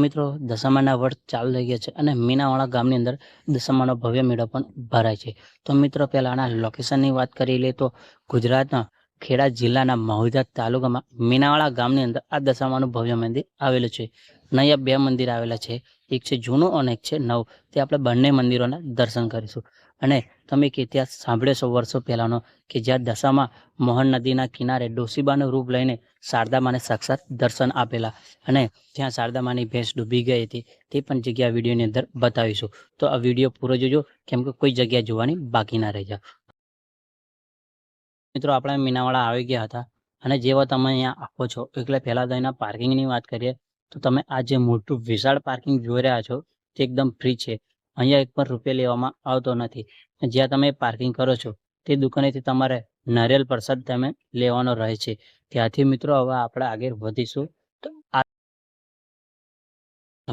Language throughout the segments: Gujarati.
મિત્રો દશામાના વ્રત ચાલુ થઈ ગયા છે અને મીનાવાળા ગામની અંદર દશામાનો ભવ્ય મેળો પણ ભરાય છે. તો મિત્રો પહેલાના લોકેશનની વાત કરી લઈએ તો ગુજરાતના ખેડા જિલ્લાના મહુધા તાલુકામાં મીનાવાળા ગામની અંદર આ દશામાનું ભવ્ય મંદિર આવેલું છે. અહીંયા બે મંદિર આવેલા છે, એક છે જૂનું અને એક છે નવું. તે આપણે બંને મંદિરોના દર્શન કરીશું. અને તમે એક ઇતિહાસ સાંભળ્યો છો વર્ષો પહેલાનો કે જ્યાં દશામાં મોહન નદીના કિનારે ડોસીબાનું રૂપ લઈને શારદામાને સાક્ષાત દર્શન આપેલા અને ત્યાં શારદામાની ભેંસ ડૂબી ગઈ હતી. તે પણ જગ્યા વિડીયોની અંદર બતાવીશું. તો આ વિડીયો પૂરો જોજો, કેમ કે કોઈ જગ્યા જોવાની બાકી ના રહી જાય. મિત્રો આપણે મીનાવાળા આવી ગયા હતા અને જેવા તમે અહીંયા આપો છો એટલે પહેલાં તો એના પાર્કિંગની વાત કરીએ તો તમે આ જે મોટું વિશાળ પાર્કિંગ જોઈ રહ્યા છો તે એકદમ ફ્રી છે. અહીંયા એક પણ રૂપિયા લેવામાં આવતો નથી. જ્યાં તમે પાર્કિંગ કરો છો તે દુકાનેથી તમારે નારિયેલ પ્રસાદ તમે લેવાનો રહે છે. ત્યાંથી મિત્રો હવે આપણે આગળ વધીશું. તો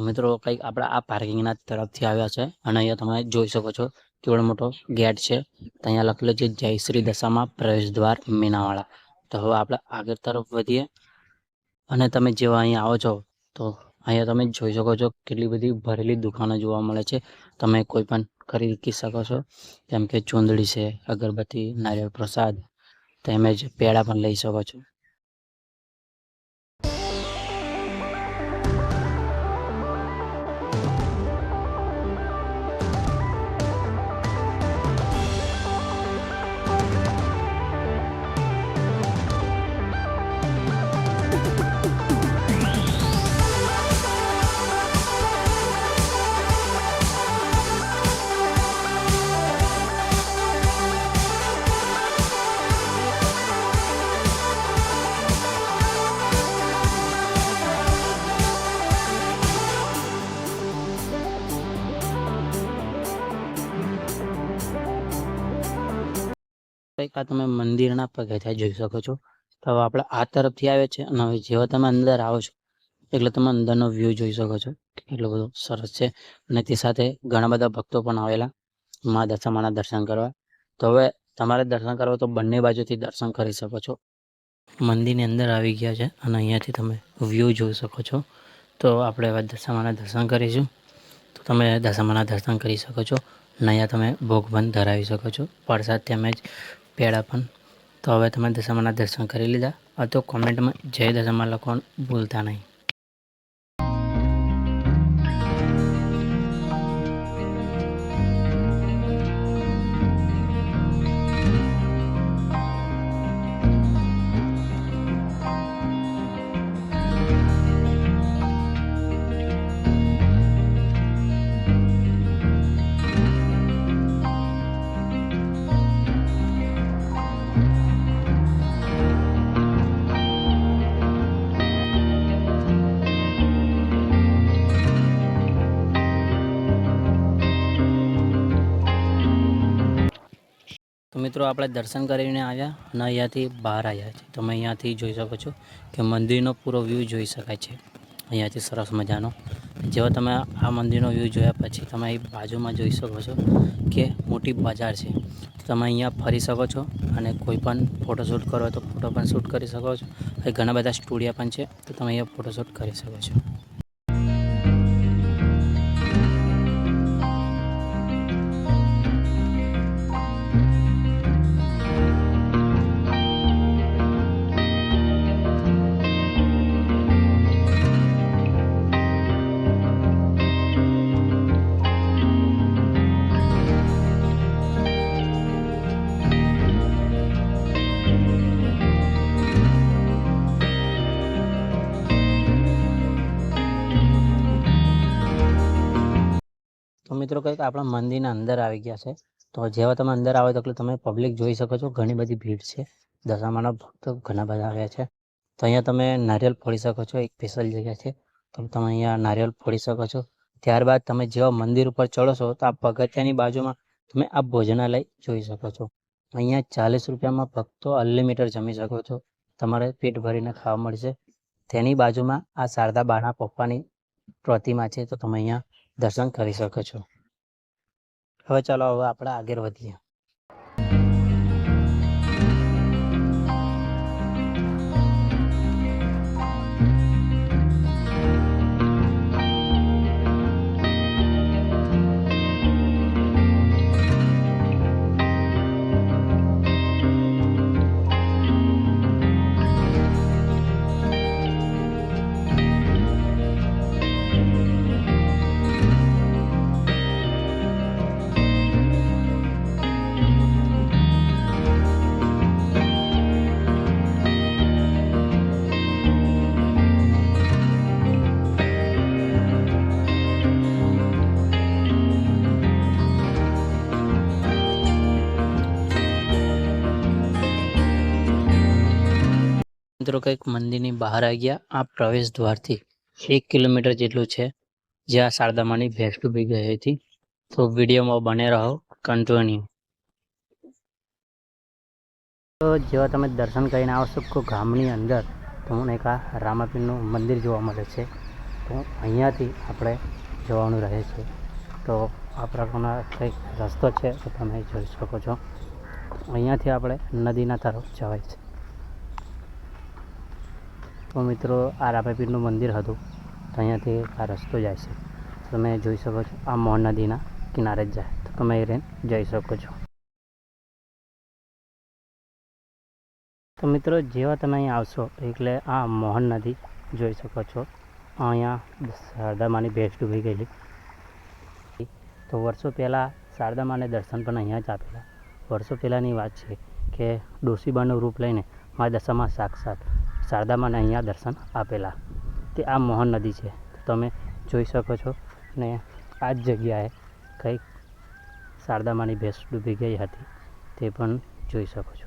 મિત્રો કંઈક આપણે આ પાર્કિંગના તરફથી આવ્યા છે અને અહીંયા તમે જોઈ શકો છો કેવડો મોટો ગેટ છે. તો અહીંયા લખેલું છે જય શ્રી દશામાં પ્રવેશ દ્વાર મીનાવાળા. તો હવે આપણે આગળ તરફ વધીએ અને તમે જેવા અહીંયા આવો છો તો અહીંયા તમે જોઈ શકો છો કેટલી બધી ભરેલી દુકાનો જોવા મળે છે. તમે કોઈ પણ ખરીદી શકો છો, જેમ કે ચૂંદડી છે, અગરબત્તી, નારિયેળ પ્રસાદ, તેમજ પેડા પણ લઈ શકો છો. કંઈક આ તમે મંદિરના પગથિયાં જોઈ શકો છો. તો હવે આપણે આ તરફથી આવે છે અને હવે જેવા તમે અંદર આવો છો એટલે તમે અંદરનો વ્યૂ જોઈ શકો છો કેટલો બધો સરસ છે. અને તે સાથે ઘણા બધા ભક્તો પણ આવેલા મા દશામાના દર્શન કરવા. તો હવે તમારે દર્શન કરવા તો બંને બાજુથી દર્શન કરી શકો છો. મંદિરની અંદર આવી ગયા છે અને અહીંયાથી તમે વ્યૂ જોઈ શકો છો. તો આપણે હવે દશામાના દર્શન કરીશું. તો તમે દશામાના દર્શન કરી શકો છો અને અહીંયા તમે ભોગ પણ ધરાવી શકો છો, પ્રસાદ તેમજ પેડા પણ. તો હવે તમે દશામાના દર્શન કરી લીધા. આ તો કોમેન્ટમાં જય દશામા લખવાનું ભૂલતા નહીં. તો મિત્રો આપણે દર્શન કરીને આવ્યા અને અહીંયાથી બહાર આવ્યા છે. તમે અહીંયાથી જોઈ શકો છો કે મંદિરનો પૂરો વ્યૂ જોઈ શકાય છે અહીંયાથી સરસ મજાનો. જેવા તમે આ મંદિરનો વ્યૂ જોયા પછી તમે અહીં બાજુમાં જોઈ શકો છો કે મોટી બજાર છે. તો તમે અહીંયા ફરી શકો છો અને કોઈ પણ ફોટોશૂટ કરો તો ફોટો પણ શૂટ કરી શકો છો. અહીં ઘણા બધા સ્ટુડિયો પણ છે, તો તમે અહીંયા ફોટોશૂટ કરી શકો છો. તો મિત્રો કંઈક આપણા મંદિરના અંદર આવી ગયા છે. તો જેવા તમે અંદર આવો તો એટલે તમે પબ્લિક જોઈ શકો છો, ઘણી બધી ભીડ છે. દશામાના ભક્તો ઘણા બધા આવ્યા છે. તો અહીંયા તમે નારિયેળ ફોડી શકો છો, એક સ્પેશિયલ જગ્યા છે તો તમે અહીંયા નારિયેળ ફોડી શકો છો. ત્યારબાદ તમે જેવા મંદિર ઉપર ચડો છો તો આ પગથિયાની બાજુમાં તમે આ ભોજનાલય જોઈ શકો છો. અહીંયા 40 રૂપિયામાં ભક્તો અનલિમિટેડ જમી શકો છો. તમારે પેટ ભરીને ખાવા મળશે. તેની બાજુમાં આ શારદા બાના પપ્પાની પ્રતિમા છે, તો તમે અહીંયા દર્શન કરી શકો છો. હવે ચાલો હવે આપણે આગળ વધીએ. મિત્રો કંઈક મંદિરની બહાર આવી ગયા. આ પ્રવેશ દ્વારથી 1 કિલોમીટર જેટલું છે, જ્યાં શારદામાની ભેંસ ડૂબી ગઈ હતી. તો વિડીયોમાં બને રહો કન્ટિન્યુ. તો જેવા તમે દર્શન કરીને આવશો ગામની અંદર તમને એક આ રામાપીરનું મંદિર જોવા મળે છે. તો અહીંયાથી આપણે જવાનું રહે છે. તો આ પ્રકારના કંઈક રસ્તો છે, તો તમે જોઈ શકો છો. અહીંયાથી આપણે નદીના તરફ જવાય છે. તો મિત્રો આ રામાપીરનું મંદિર હતું, તો અહીંયાથી આ રસ્તો જાય છે. તમે જોઈ શકો છો આ મોહન નદીના કિનારે જ જાય, તો તમે એ રેન જઈ શકો છો. તો મિત્રો જેવા તમે અહીં આવશો એટલે આ મોહન નદી જોઈ શકો છો. અહીંયા શારદામાની ભેંસ ડૂબી ગયેલી. તો વર્ષો પહેલાં શારદામાને દર્શન પણ અહીંયા જ આપેલા. વર્ષો પહેલાંની વાત છે કે ડોશીબાનું રૂપ લઈને મા દશામાં સાક્ષાત શારદામાને અહીંયા દર્શન આપેલા. તે આ મોહન નદી છે, તો તમે જોઈ શકો છો. ને આ જ જગ્યાએ કંઈક શારદામાની ભેંસ ડૂબી ગઈ હતી, તે પણ જોઈ શકો છો.